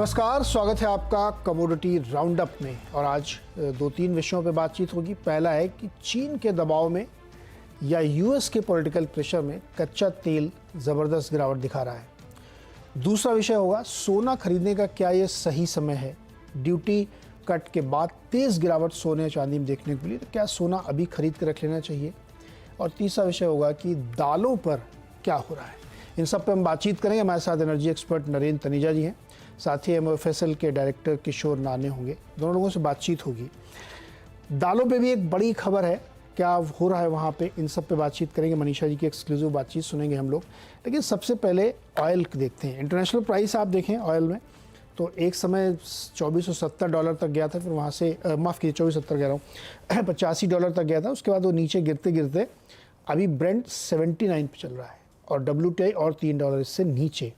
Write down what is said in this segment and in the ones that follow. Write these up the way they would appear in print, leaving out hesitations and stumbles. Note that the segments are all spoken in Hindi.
नमस्कार, स्वागत है आपका कमोडिटी राउंडअप में। और आज दो तीन विषयों पर बातचीत होगी। पहला है कि चीन के दबाव में या यूएस के पॉलिटिकल प्रेशर में कच्चा तेल ज़बरदस्त गिरावट दिखा रहा है। दूसरा विषय होगा सोना खरीदने का क्या ये सही समय है। ड्यूटी कट के बाद तेज़ गिरावट सोने चांदी में देखने को मिली, तो क्या सोना अभी खरीद कर रख लेना चाहिए। और तीसरा विषय होगा कि दालों पर क्या हो रहा है। इन सब पे हम बातचीत करेंगे। हमारे साथ एनर्जी एक्सपर्ट नरेंद्र तनेजा जी हैं, साथ ही MOFSL के डायरेक्टर किशोर नाने होंगे। दोनों लोगों से बातचीत होगी। दालों पे भी एक बड़ी खबर है, क्या हो रहा है वहाँ पे, इन सब पे बातचीत करेंगे। मनीषा जी की एक्सक्लूसिव बातचीत सुनेंगे हम लोग। लेकिन सबसे पहले ऑयल देखते हैं। इंटरनेशनल प्राइस आप देखें ऑयल में, तो एक समय $2470 तक गया था, फिर वहाँ से माफ़ कीजिए 2470 कह रहा हूँ $85 तक गया था। उसके बाद वो नीचे गिरते गिरते अभी ब्रेंट 79 पे चल रहा है और WTI और $3 इससे नीचे।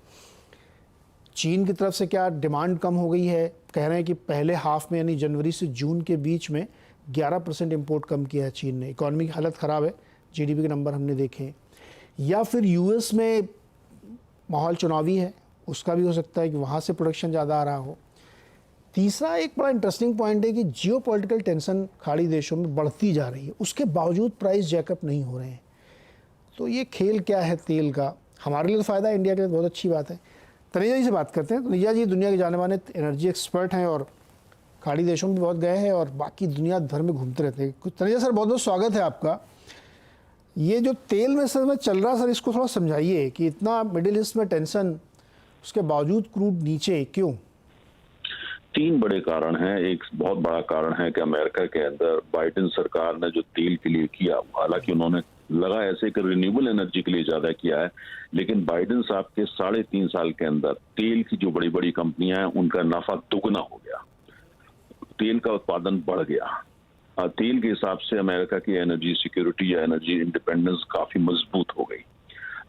चीन की तरफ से क्या डिमांड कम हो गई है, कह रहे हैं कि पहले हाफ में यानी जनवरी से जून के बीच में 11% इंपोर्ट कम किया है चीन ने। इकॉनमी की हालत ख़राब है, GDP के नंबर हमने देखे। या फिर US में माहौल चुनावी है, उसका भी हो सकता है कि वहाँ से प्रोडक्शन ज़्यादा आ रहा हो। तीसरा एक बड़ा इंटरेस्टिंग पॉइंट है कि जियोपॉलिटिकल टेंशन खाड़ी देशों में बढ़ती जा रही है, उसके बावजूद प्राइस जैकअप नहीं हो रहे हैं। तो ये खेल क्या है तेल का। हमारे लिए तो फ़ायदा है, इंडिया के लिए बहुत अच्छी बात है। तनेजा जी से बात करते हैं। तनेजा जी दुनिया के जाने माने एनर्जी एक्सपर्ट हैं और खाड़ी देशों में बहुत गए हैं और बाकी दुनिया भर में घूमते रहते हैं। तनेजा सर, बहुत बहुत स्वागत है आपका। ये जो तेल में सर में चल रहा, सर इसको थोड़ा समझाइए कि इतना मिडिल ईस्ट में टेंशन, उसके बावजूद क्रूड नीचे क्यों। तीन बड़े कारण हैं। एक बहुत बड़ा कारण है कि अमेरिका के अंदर बाइडेन सरकार ने जो तेल के लिए किया, हालांकि उन्होंने लगा ऐसे कि रिन्यूएबल एनर्जी के लिए ज्यादा किया है, लेकिन बाइडेन साहब के 3.5 साल के अंदर तेल की जो बड़ी बड़ी कंपनियां हैं उनका नफा दुगना हो गया, तेल का उत्पादन बढ़ गया। तेल के हिसाब से अमेरिका की एनर्जी सिक्योरिटी या एनर्जी इंडिपेंडेंस काफी मजबूत हो गई।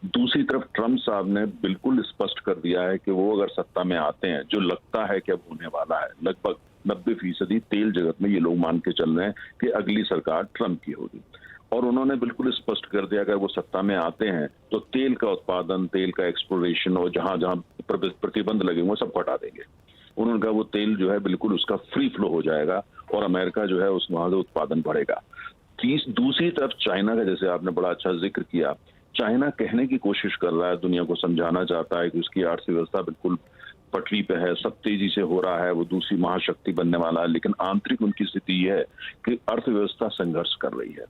दूसरी तरफ ट्रंप साहब ने बिल्कुल स्पष्ट कर दिया है कि वो अगर सत्ता में आते हैं, जो लगता है कि अब होने वाला है, लगभग 90% तेल जगत में ये लोग मान के चल रहे हैं कि अगली सरकार ट्रंप की होगी। और उन्होंने बिल्कुल स्पष्ट कर दिया अगर वो सत्ता में आते हैं तो तेल का उत्पादन, तेल का एक्सप्लोरेशन और जहां जहां प्रतिबंध लगे वो सब हटा देंगे। उन्होंने कहा वो तेल जो है बिल्कुल उसका फ्री फ्लो हो जाएगा और अमेरिका जो है उस वहां से उत्पादन बढ़ेगा। दूसरी तरफ चाइना का, जैसे आपने बड़ा अच्छा जिक्र किया, चाइना कहने की कोशिश कर रहा है, दुनिया को समझाना चाहता है कि उसकी अर्थव्यवस्था बिल्कुल पटरी पे है, सब तेजी से हो रहा है, वो दूसरी महाशक्ति बनने वाला है। लेकिन आंतरिक उनकी स्थिति यह है कि अर्थव्यवस्था संघर्ष कर रही है।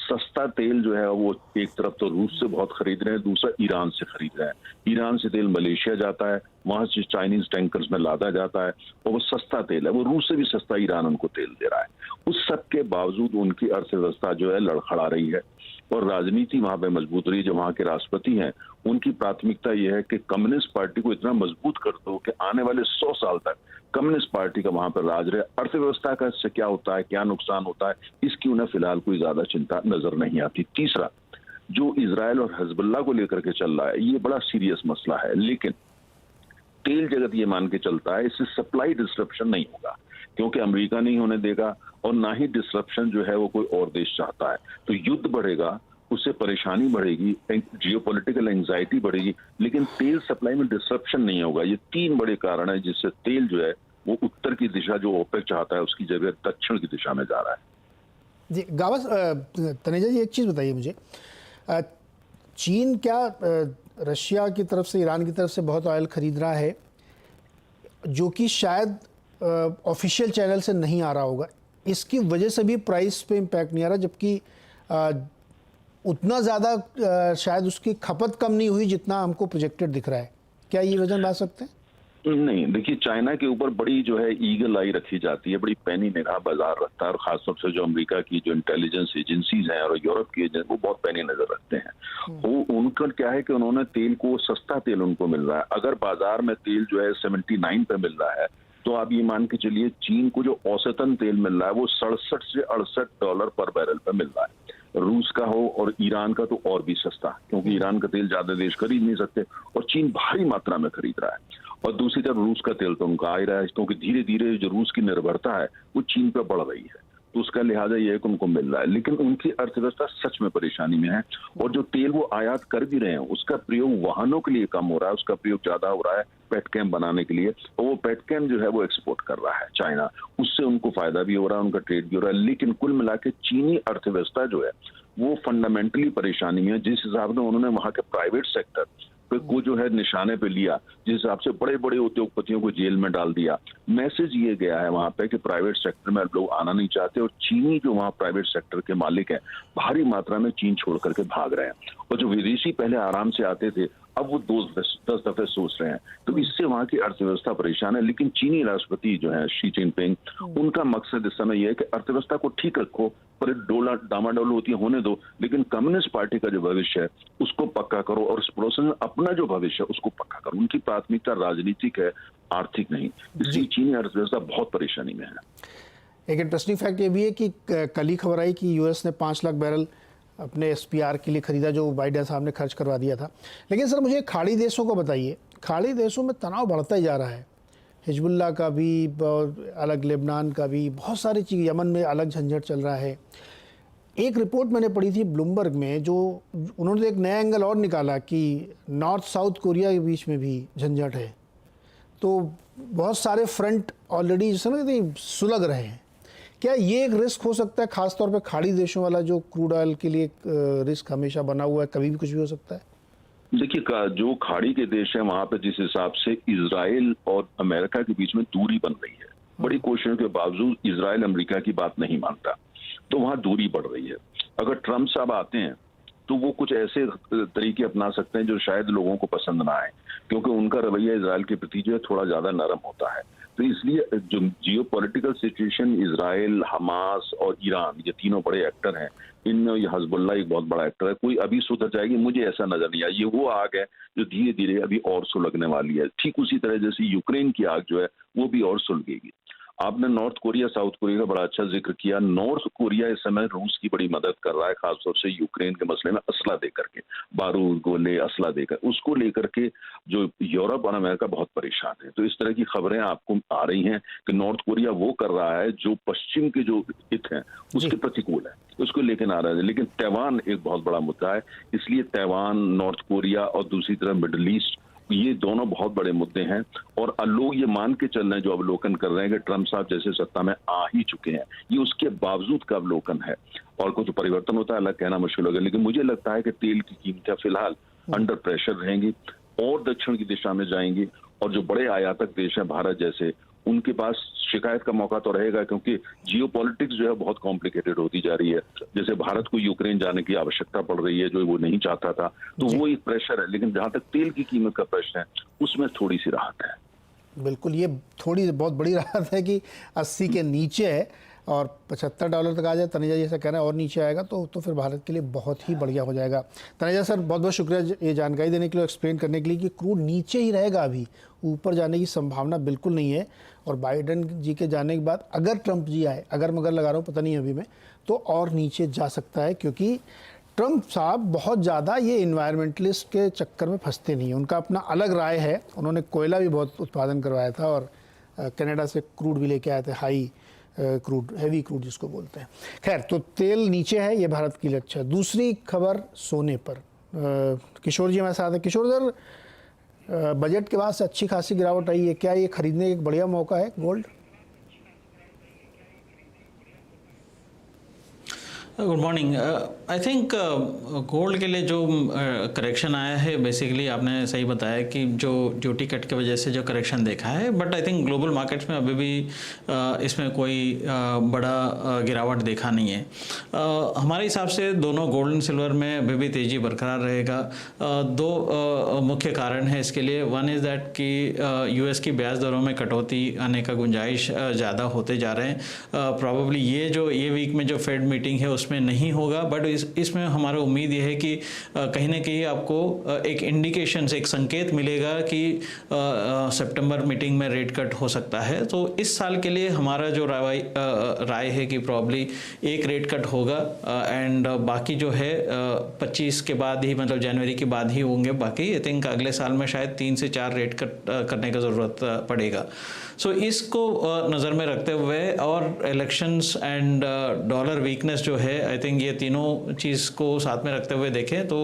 सस्ता तेल जो है वो एक तरफ तो रूस से बहुत खरीद रहे हैं, दूसरा ईरान से खरीद रहे हैं। ईरान से तेल मलेशिया जाता है, वहां से चाइनीज टैंकर्स में लादा जाता है और वो सस्ता तेल है, वो रूस से भी सस्ता ईरान उनको तेल दे रहा है। उस सब के बावजूद उनकी अर्थव्यवस्था जो है लड़खड़ा रही है और राजनीति वहां पे मजबूत रही है। जो वहां के राष्ट्रपति हैं उनकी प्राथमिकता यह है कि कम्युनिस्ट पार्टी को इतना मजबूत कर दो कि आने वाले 100 साल तक कम्युनिस्ट पार्टी का वहां पर राज रहे। अर्थव्यवस्था का इससे क्या होता है, क्या नुकसान होता है, इसकी उन्हें फिलहाल कोई ज्यादा चिंता नजर नहीं आती। तीसरा, जो इजराइल और हिजबुल्लाह को लेकर के चल रहा है, ये बड़ा सीरियस मसला है, लेकिन तेल जगत ये मान के चलता है इससे सप्लाई डिस्ट्रप्शन नहीं होगा, क्योंकि अमेरिका नहीं होने देगा और ना ही डिस्ट्रप्शन जो है वो कोई और देश चाहता है। तो युद्ध बढ़ेगा, उससे परेशानी बढ़ेगी, जियोपॉलिटिकल एंजाइटी बढ़ेगी, लेकिन तेल सप्लाई में डिस्ट्रप्शन नहीं होगा। ये तीन बड़े कारण है जिससे तेल जो है वो उत्तर की दिशा जो ओपेक चाहता है उसकी जगह दक्षिण की दिशा में जा रहा है। जी गावस, तनेजा जी एक चीज़ बताइए मुझे, चीन क्या रशिया की तरफ से, ईरान की तरफ से बहुत ऑयल खरीद रहा है, जो कि शायद ऑफिशियल चैनल से नहीं आ रहा होगा, इसकी वजह से भी प्राइस पे इम्पैक्ट नहीं आ रहा, जबकि उतना ज़्यादा शायद उसकी खपत कम नहीं हुई जितना हमको प्रोजेक्टेड दिख रहा है। क्या ये वजन ला सकते हैं? नहीं, देखिए चाइना के ऊपर बड़ी जो है ईगल आई रखी जाती है, बड़ी पैनी निगाह बाजार रखता है और खासतौर से जो अमेरिका की जो इंटेलिजेंस एजेंसीज हैं और यूरोप की एजेंसी वो बहुत पैनी नजर रखते हैं। वो उनका क्या है कि उन्होंने तेल को, सस्ता तेल उनको मिल रहा है। अगर बाजार में तेल जो है 79 पे मिल रहा है तो आप ये मान के चलिए चीन को जो औसतन तेल मिल रहा है वो 67 से $68 पर बैरल पे मिल रहा है। रूस का हो और ईरान का तो और भी सस्ता, क्योंकि ईरान का तेल ज्यादा देश खरीद नहीं सकते और चीन भारी मात्रा में खरीद रहा है। और दूसरी तरफ रूस का तेल तो उनका आ ही रहा है, क्योंकि धीरे धीरे जो रूस की निर्भरता है वो चीन पर बढ़ रही है। तो उसका लिहाजा ये है कि उनको मिल रहा है, लेकिन उनकी अर्थव्यवस्था सच में परेशानी में है। और जो तेल वो आयात कर भी रहे हैं उसका प्रयोग वाहनों के लिए कम हो रहा है, उसका प्रयोग ज्यादा हो रहा है पेटकेम बनाने के लिए, और वो पेटकेम जो है वो एक्सपोर्ट कर रहा है चाइना, उससे उनको फायदा भी हो रहा है, उनका ट्रेड भी हो रहा है। लेकिन कुल मिला के चीनी अर्थव्यवस्था जो है वो फंडामेंटली परेशानी में है। जिस हिसाब से उन्होंने वहां के प्राइवेट सेक्टर को जो है निशाने पे लिया, जिस हिसाब से बड़े बड़े उद्योगपतियों को जेल में डाल दिया, मैसेज ये गया है वहां पे कि प्राइवेट सेक्टर में लोग आना नहीं चाहते, और चीनी जो वहां प्राइवेट सेक्टर के मालिक हैं भारी मात्रा में चीन छोड़ करके भाग रहे हैं, और जो विदेशी पहले आराम से आते थे अब वो 10 दफे सोच रहे हैं। तो इससे वहां की अर्थव्यवस्था परेशान है। लेकिन चीनी राष्ट्रपति जो है शी जिनपिंग, उनका मकसद इस समय यह है कि अर्थव्यवस्था को ठीक रखो, पर डोला डामाडोल होती है होने दो, लेकिन कम्युनिस्ट पार्टी का जो भविष्य है उसको पक्का करो, और इस पड़ोसन में अपना जो भविष्य है उसको पक्का करो। उनकी प्राथमिकता राजनीतिक है, आर्थिक नहीं। इसलिए चीनी अर्थव्यवस्था बहुत परेशानी में है। एक इंटरेस्टिंग फैक्ट ये भी है कि कल ही खबर आई कि यूएस ने 5 लाख बैरल अपने एसपीआर के लिए खरीदा, जो बाइडेन साहब ने खर्च करवा दिया था। लेकिन सर मुझे खाड़ी देशों को बताइए, खाड़ी देशों में तनाव बढ़ता ही जा रहा है, हिजबुल्ला का भी अलग, लेबनान का भी, बहुत सारी चीज़, यमन में अलग झंझट चल रहा है। एक रिपोर्ट मैंने पढ़ी थी ब्लूमबर्ग में, जो उन्होंने एक नया एंगल और निकाला कि नॉर्थ साउथ कोरिया के बीच में भी झंझट है। तो बहुत सारे फ्रंट ऑलरेडी जैसे ना सुलग रहे हैं। क्या ये एक रिस्क हो सकता है, खासतौर पे खाड़ी देशों वाला जो क्रूड ऑयल के लिए रिस्क हमेशा बना हुआ है, कभी भी कुछ भी हो सकता है? देखिए, जो खाड़ी के देश है वहां पे जिस हिसाब से इजराइल और अमेरिका के बीच में दूरी बन रही है, बड़ी कोशिशों के बावजूद इजराइल अमेरिका की बात नहीं मानता, तो वहां दूरी बढ़ रही है। अगर ट्रंप साहब आते हैं तो वो कुछ ऐसे तरीके अपना सकते हैं जो शायद लोगों को पसंद ना आए, क्योंकि उनका रवैया इजराइल के प्रति जो है थोड़ा ज्यादा नरम होता है। तो इसलिए जो जियोपॉलिटिकल सिचुएशन, इजराइल, हमास और ईरान, ये तीनों बड़े एक्टर हैं, इनमें ये हिजबुल्लाह एक बहुत बड़ा एक्टर है। कोई अभी सुधर जाएगी मुझे ऐसा नजर नहीं आया। ये वो आग है जो धीरे धीरे अभी और सुलगने वाली है, ठीक उसी तरह जैसे यूक्रेन की आग जो है वो भी और सुलगेगी। आपने नॉर्थ कोरिया, साउथ कोरिया का बड़ा अच्छा जिक्र किया। नॉर्थ कोरिया इस समय रूस की बड़ी मदद कर रहा है, खासतौर से यूक्रेन के मसले में असला देकर के, बारूद, गोले, असला देकर, उसको लेकर के जो यूरोप और अमेरिका बहुत परेशान है। तो इस तरह की खबरें आपको आ रही हैं कि नॉर्थ कोरिया वो कर रहा है जो पश्चिम के जो हित हैं उसके प्रतिकूल है, उसको लेकर आ रहा है। लेकिन तैवान एक बहुत बड़ा मुद्दा है, इसलिए तैवान, नॉर्थ कोरिया और दूसरी तरफ मिडल ईस्ट, ये दोनों बहुत बड़े मुद्दे हैं। और लोग ये मान के चल रहे हैं, जो अवलोकन कर रहे हैं कि ट्रंप साहब जैसे सत्ता में आ ही चुके हैं, ये उसके बावजूद का अवलोकन है। और कुछ परिवर्तन होता है अलग कहना मुश्किल होगा, लेकिन मुझे लगता है कि तेल की कीमतें फिलहाल अंडर प्रेशर रहेंगी और दक्षिण की दिशा में जाएंगी। और जो बड़े आयातक देश हैं भारत जैसे, उनके पास शिकायत का मौका तो रहेगा, क्योंकि जियोपॉलिटिक्स जो है बहुत कॉम्प्लिकेटेड होती जा रही है। जैसे भारत को यूक्रेन जाने की आवश्यकता पड़ रही है जो वो नहीं चाहता था, तो वो एक प्रेशर है। लेकिन जहां तक तेल की कीमत का प्रश्न है उसमें थोड़ी सी राहत है। बिल्कुल, ये थोड़ी बहुत बड़ी राहत है कि 80 के नीचे है और $75 तक आ जाए। तनेजा जी ऐसा कह रहे हैं और नीचे आएगा तो फिर भारत के लिए बहुत ही बढ़िया हो जाएगा। तनेजा सर, बहुत बहुत शुक्रिया ये जानकारी देने के लिए, एक्सप्लेन करने के लिए कि क्रूड नीचे ही रहेगा, अभी ऊपर जाने की संभावना बिल्कुल नहीं है। और बाइडेन जी के जाने के बाद अगर ट्रंप जी आए, अगर मगर लगा रहा हूँ पता नहीं अभी मैं, तो और नीचे जा सकता है, क्योंकि ट्रंप साहब बहुत ज़्यादा ये इन्वायरमेंटलिस्ट के चक्कर में फंसते नहीं हैं। उनका अपना अलग राय है। उन्होंने कोयला भी बहुत उत्पादन करवाया था और कनाडा से क्रूड भी लेके आए थे, हाई क्रूड, हैवी क्रूड जिसको बोलते हैं। खैर, तो तेल नीचे है, ये भारत के लिए अच्छा है। दूसरी खबर सोने पर, किशोर जी हमारे साथ हैं। किशोर सर, बजट के बाद से अच्छी खासी गिरावट आई है, क्या ये खरीदने का एक बढ़िया मौका है gold? Good morning. I think gold के लिए जो करेक्शन आया है, बेसिकली आपने सही बताया कि जो ड्यूटी कट की वजह से जो करेक्शन देखा है, but I think global markets में अभी भी इसमें कोई बड़ा गिरावट देखा नहीं है। हमारे हिसाब से दोनों गोल्ड एंड सिल्वर में अभी भी तेज़ी बरकरार रहेगा। दो मुख्य कारण है इसके लिए। वन इज़ दैट कि यूएस की ब्याज दरों में कटौती आने का गुंजाइश ज़्यादा होते जा रहे हैं। प्रॉबेबली ये वीक में जो फेड मीटिंग है उसमें नहीं होगा, बट इसमें हमारा उम्मीद ये है कि कहीं ना कहीं आपको एक इंडिकेशन, एक संकेत मिलेगा कि सितंबर मीटिंग में रेट कट हो सकता है। तो इस साल के लिए हमारा जो राय है कि प्रॉब्ली एक रेट कट होगा एंड बाकी जो है 25 के बाद ही, मतलब जनवरी के बाद ही होंगे बाकी। आई थिंक अगले साल में शायद 3 से 4 रेट कट करने का ज़रूरत पड़ेगा। सो इसको नज़र में रखते हुए और इलेक्शंस एंड डॉलर वीकनेस जो है, आई थिंक ये तीनों चीज़ को साथ में रखते हुए देखें तो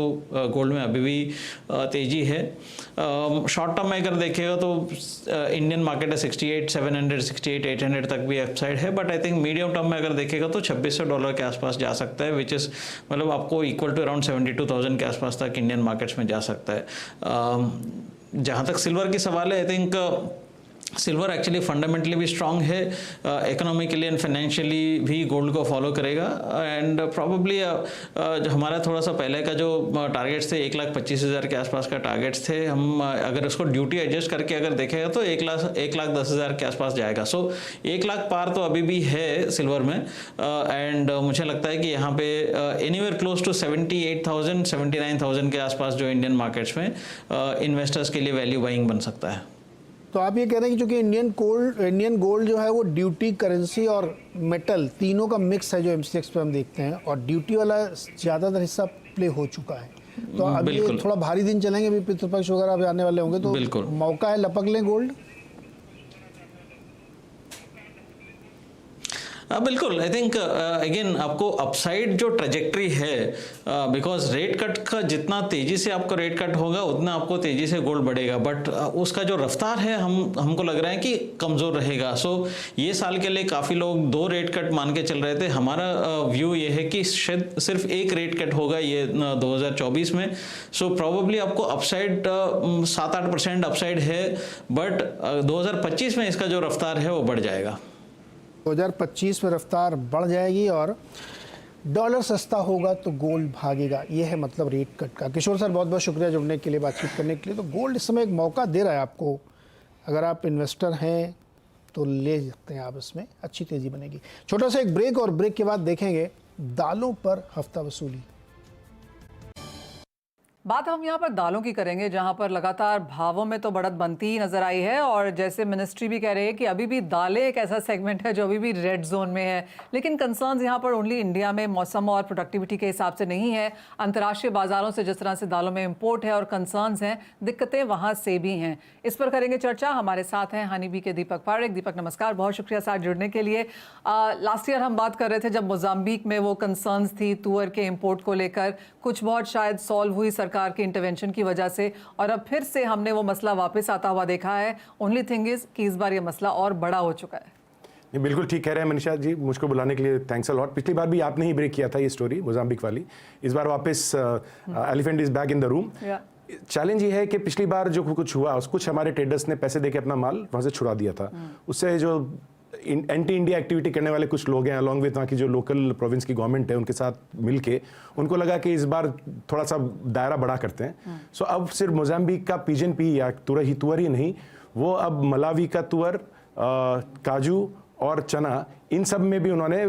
गोल्ड में अभी भी तेज़ी है। शॉर्ट टर्म में अगर देखेगा तो इंडियन मार्केट है 68,700 68,800 तक भी अपसाइड है, but I think medium term में अगर देखेगा तो $2,600 के आसपास जा सकता है, विच इज़ मतलब आपको इक्वल टू अराउंड 72,000 के आसपास तक इंडियन मार्केट्स में जा सकता है। जहाँ तक सिल्वर की सवाल है, I think silver actually fundamentally भी स्ट्रांग है, इकोनॉमिकली एंड फाइनेंशियली भी गोल्ड को फॉलो करेगा एंड प्रॉबेबली हमारा थोड़ा सा पहले का जो टारगेट्स थे 1,25,000 के आसपास का टारगेट्स थे, हम अगर उसको ड्यूटी एडजस्ट करके अगर देखेगा तो 1,10,000 के आसपास जाएगा। सो 1 लाख पार तो अभी भी है सिल्वर में एंड मुझे लगता है कि यहाँ पे एनीवेयर क्लोज टू 78,000 79,000 के आसपास जो इंडियन मार्केट्स में इन्वेस्टर्स के लिए वैल्यू बाइंग बन सकता है। तो आप ये कह रहे हैं कि चूंकि इंडियन गोल्ड जो है वो ड्यूटी, करेंसी और मेटल तीनों का मिक्स है जो एमसीएक्स पे हम देखते हैं, और ड्यूटी वाला ज़्यादातर हिस्सा प्ले हो चुका है, तो अब ये थोड़ा भारी दिन चलेंगे, अभी पितृपक्ष वगैरह अभी आने वाले होंगे, तो मौका है लपक लें गोल्ड। बिल्कुल, आई थिंक अगेन आपको अपसाइड जो ट्रेजेक्ट्री है, बिकॉज रेट कट का जितना तेजी से आपको रेट कट होगा उतना आपको तेजी से गोल्ड बढ़ेगा, बट उसका जो रफ्तार है हमको लग रहा है कि कमज़ोर रहेगा। सो ये साल के लिए काफ़ी लोग 2 रेट कट मान के चल रहे थे, हमारा व्यू ये है कि शायद सिर्फ 1 रेट कट होगा ये 2024 में। सो प्रॉबेबली आपको अपसाइड 7-8% अपसाइड है, बट 2025 में इसका जो रफ्तार है वो बढ़ जाएगा। 2025 में रफ्तार बढ़ जाएगी और डॉलर सस्ता होगा तो गोल्ड भागेगा, ये है मतलब रेट कट का। किशोर सर, बहुत बहुत शुक्रिया जुड़ने के लिए, बातचीत करने के लिए। तो गोल्ड इस समय एक मौका दे रहा है आपको, अगर आप इन्वेस्टर हैं तो ले सकते हैं आप, इसमें अच्छी तेज़ी बनेगी। छोटा सा एक ब्रेक, और ब्रेक के बाद देखेंगे दालों पर हफ्ता वसूली। बात हम यहाँ पर दालों की करेंगे, जहाँ पर लगातार भावों में तो बढ़त बनती ही नजर आई है, और जैसे मिनिस्ट्री भी कह रही है कि अभी भी दालें एक ऐसा सेगमेंट है जो अभी भी रेड जोन में है। लेकिन कंसर्न्स यहाँ पर ओनली इंडिया में मौसम और प्रोडक्टिविटी के हिसाब से नहीं है, अंतर्राष्ट्रीय बाजारों से जिस तरह से दालों में इम्पोर्ट है और कंसर्न्स हैं, दिक्कतें वहाँ से भी हैं। इस पर करेंगे चर्चा। हमारे साथ हैं हनी बी के दीपक पारेख। दीपक नमस्कार, बहुत शुक्रिया साथ जुड़ने के लिए। लास्ट ईयर हम बात कर रहे थे जब मोजाम्बिक में वो कंसर्न्स थी तुअर के इम्पोर्ट को लेकर, कुछ बहुत शायद सॉल्व हुई सरकार के इंटरवेंशन की वजह से, और अब फिर से हमने वो मसला वापस आता हुआ देखा है। ओनली थिंग इज कि इस बार ये मसला और बड़ा हो चुका है। नहीं, बिल्कुल ठीक कह रहे हैं मनीषा जी, मुझको बुलाने के लिए थैंक्स अ लॉट। पिछली बार भी आपने ही ब्रेक किया था ये स्टोरी मोजाम्बिक वाली, इस बार वापस elephant is back in the room. Challenge ये है कि पिछली बार जो कुछ हुआ, कुछ हमारे ट्रेडर्स ने पैसे देके अपना माल वहाँ से छुड़ा दिया था, उससे जो एंटी इंडिया एक्टिविटी करने वाले कुछ लोग हैं, अलॉन्ग विद वहाँ की जो लोकल प्रोविंस की गवर्नमेंट है, उनके साथ मिलके उनको लगा कि इस बार थोड़ा सा दायरा बड़ा करते हैं। सो अब सिर्फ मोजाम्बिक का पिजन पी या तुअर ही नहीं, वो अब मलावी का तुअर, काजू और चना, इन सब में भी उन्होंने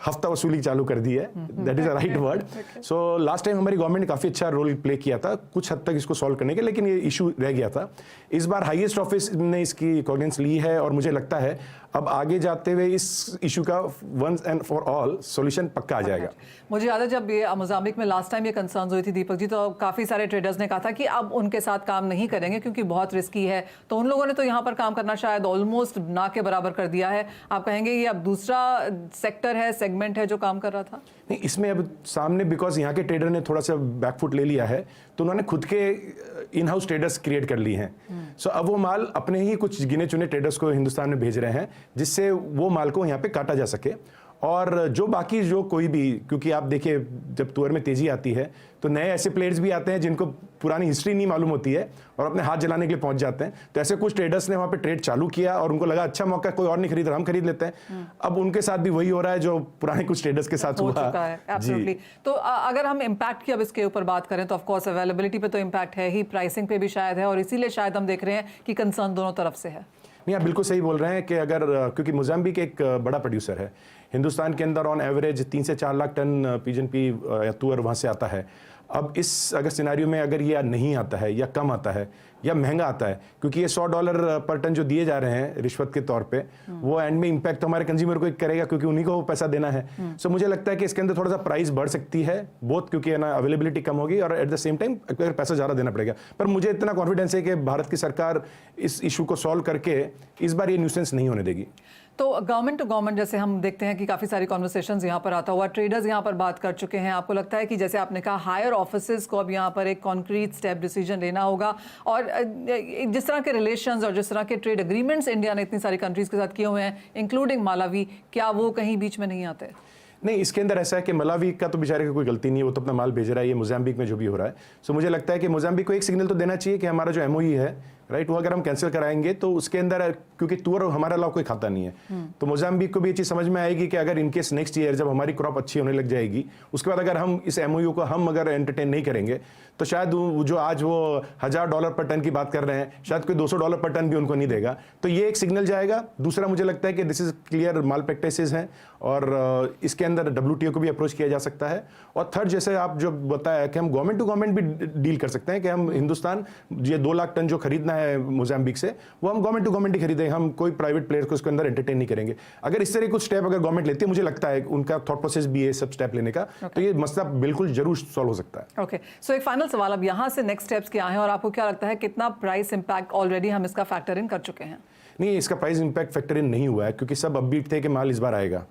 हफ्ता वसूली चालू कर दी है। That is a right word. So last time हमारी गवर्नमेंट ने काफ़ी अच्छा रोल प्ले किया था कुछ हद तक इसको सॉल्व करने के, लेकिन ये इशू रह गया था। इस बार हाईएस्ट ऑफिस ने इसकी कॉग्निजेंस ली है, और मुझे लगता है अब आगे जाते हुए इस इशू का once and for all solution पक्का आ जाएगा। मुझे याद है जब ये मोजाम्बिक में लास्ट टाइम ये कंसर्न्स हुई थी दीपक जी, तो काफ़ी सारे ट्रेडर्स ने कहा था कि अब उनके साथ काम नहीं करेंगे क्योंकि बहुत रिस्की है। तो उन लोगों ने तो यहाँ पर काम करना शायद ऑलमोस्ट ना के बराबर कर दिया है। आप कहेंगे ये अब दूसरा सेक्टर है, सेगमेंट है जो काम कर रहा था? नहीं, इसमें अब सामने बिकॉज यहाँ के ट्रेडर ने थोड़ा सा बैकफुट ले लिया है, तो उन्होंने खुद के इन हाउस ट्रेडर्स क्रिएट कर लिए हैं। सो अब वो माल अपने ही कुछ गिने चुने ट्रेडर्स को हिंदुस्तान में भेज रहे हैं, जिससे वो माल को यहाँ पे काटा जा सके। और जो बाकी जो कोई भी, क्योंकि आप देखिए जब तुअर में तेजी आती है तो नए ऐसे प्लेयर्स भी आते हैं जिनको पुरानी हिस्ट्री नहीं मालूम होती है और अपने हाथ जलाने के लिए पहुंच जाते हैं। तो ऐसे कुछ ट्रेडर्स ने वहाँ पे ट्रेड चालू किया और उनको लगा अच्छा मौका, कोई और नहीं खरीद रहा, हम खरीद लेते हैं। अब उनके साथ भी वही हो रहा है जो पुराने कुछ ट्रेडर्स के साथ हुआ है। एब्सोल्युटली। तो अगर हम इम्पैक्ट की अब इसके ऊपर बात करें तो ऑफकोर्स अवेलेबिलिटी पे तो इम्पैक्ट है ही, प्राइसिंग पे भी शायद है, और इसीलिए शायद हम देख रहे हैं कि कंसर्न दोनों तरफ से है। नहीं, आप बिल्कुल सही बोल रहे हैं कि अगर, क्योंकि मोजाम्बिक एक बड़ा प्रोड्यूसर है, हिंदुस्तान के अंदर ऑन एवरेज 3 से 4 लाख टन पीजन-पी या तुअर वहाँ से आता है। अब इस अगर सिनेरियो में अगर ये नहीं आता है या कम आता है या महंगा आता है, क्योंकि ये $100 पर टन जो दिए जा रहे हैं रिश्वत के तौर पे, वो एंड में इंपैक्ट तो हमारे कंज्यूमर को करेगा, क्योंकि उन्हीं को पैसा देना है। सो मुझे लगता है कि इसके अंदर थोड़ा सा प्राइस बढ़ सकती है, बोथ क्योंकि ना अवेलेबिलिटी कम होगी और एट द सेम टाइम पैसा ज़्यादा देना पड़ेगा। पर मुझे इतना कॉन्फिडेंस है कि भारत की सरकार इस इशू को सॉल्व करके इस बार ये न्यूसेंस नहीं होने देगी। तो गवर्नमेंट टू गवर्नमेंट जैसे हम देखते हैं कि काफ़ी सारी कॉन्वर्सेशंस यहाँ पर आता हुआ, ट्रेडर्स यहाँ पर बात कर चुके हैं। आपको लगता है कि जैसे आपने कहा हायर ऑफिसर्स को अब यहाँ पर एक कॉन्क्रीट स्टेप डिसीजन लेना होगा, और जिस तरह के रिलेशंस और जिस तरह के ट्रेड एग्रीमेंट्स इंडिया ने इतनी सारी कंट्रीज़ के साथ किए हुए हैं, इंक्लूडिंग मालावी, क्या वो कहीं बीच में नहीं आते? नहीं, इसके अंदर ऐसा है कि मलावी का तो बेचारे का कोई गलती नहीं है, वो तो अपना माल भेज रहा है। ये मोजाम्बिक में जो भी हो रहा है, सो मुझे लगता है कि मोजाम्बिक को एक सिग्नल तो देना चाहिए कि हमारा जो एमओयू है, राइट, वो अगर हम कैंसिल कराएंगे तो उसके अंदर, क्योंकि तुअर हमारा अलावा कोई खाता नहीं है, तो मोजाम्बिक को भी ये चीज़ समझ में आएगी कि अगर इनकेस नेक्स्ट ईयर जब हमारी क्रॉप अच्छी होने लग जाएगी, उसके बाद अगर हम इस एमओयू को हम अगर एंटरटेन नहीं करेंगे, तो शायद जो आज वो $1000 पर टन की बात कर रहे हैं, शायद कोई $200 पर टन भी उनको नहीं देगा। तो ये एक सिग्नल जाएगा। दूसरा, मुझे लगता है कि this is clear mall practices हैं, और इसके अंदर WTO को भी अप्रोच किया जा सकता है। और थर्ड, जैसे आप जो बताया कि हम गवर्नमेंट टू गवर्नमेंट भी डील कर सकते हैं कि हम हिंदुस्तान ये 2 लाख टन जो खरीदना है मोजाम्बिक से, वो हम गवर्नमेंट टू गवर्नमेंट ही खरीदें, हम कोई प्राइवेट प्लेयर को उसके अंदर एंटरटेन नहीं करेंगे। अगर इस तरह कुछ स्टेप अगर गवर्नमेंट लेती है, मुझे लगता है उनका थॉट प्रोसेस भी है सब स्टेप लेने का, तो ये मसला बिल्कुल जरूर सॉल्व हो सकता है। ओके, सो एक फाइनल सवाल, अब यहाँ से नेक्स्ट स्टेप्स क्या हैं, और आपको क्या लगता है कितना प्राइस इंपैक्ट ऑलरेडी हम इसका फैक्टर इन कर चुके हैं? नहीं, इसका प्राइस इंपैक्ट फैक्टर इन नहीं हुआ है, क्योंकि सब अपबीट थे कि माल इस बार आएगा।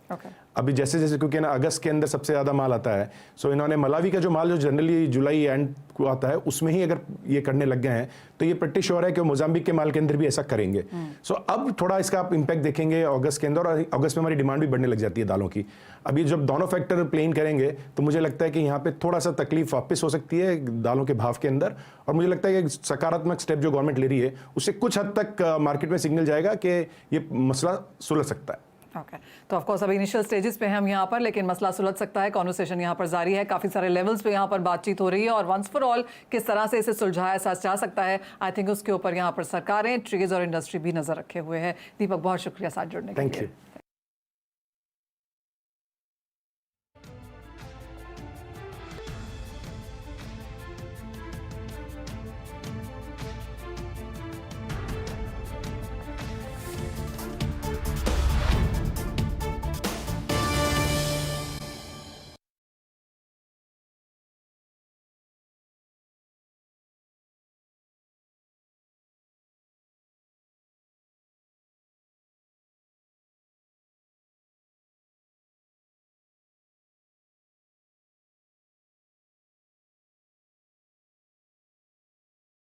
अभी जैसे जैसे, क्योंकि ना अगस्त के अंदर सबसे ज़्यादा माल आता है, सो इन्होंने मलावी का जो माल जो जनरली जुलाई एंड को आता है, उसमें ही अगर ये करने लग गए हैं, तो ये प्रैक्टिस श्योर है कि मोजाम्बिक के माल के अंदर भी ऐसा करेंगे। सो अब थोड़ा इसका आप इंपैक्ट देखेंगे अगस्त के अंदर, और अगस्त में हमारी डिमांड भी बढ़ने लग जाती है दालों की। अब ये जब दोनों फैक्टर प्लेन करेंगे, तो मुझे लगता है कि यहाँ पे थोड़ा सा तकलीफ वापस हो सकती है दालों के भाव के अंदर, और मुझे लगता है कि सकारात्मक स्टेप जो गवर्नमेंट ले रही है, उससे कुछ हद तक मार्केट में सिग्नल जाएगा कि ये मसला सुलझ सकता है। ओके, तो ऑफ कोर्स अभी इनिशियल स्टेजेस पे हैं हम यहाँ पर, लेकिन मसला सुलझ सकता है। कॉन्वर्सेशन यहाँ पर जारी है, काफ़ी सारे लेवल्स पे यहाँ पर बातचीत हो रही है, और वंस फॉर ऑल किस तरह से इसे सुलझाया जा सकता है, आई थिंक उसके ऊपर यहाँ पर सरकारें, ट्रेड्स और इंडस्ट्री भी नजर रखे हुए हैं। दीपक, बहुत शुक्रिया साथ जुड़ने के लिए। Thank you.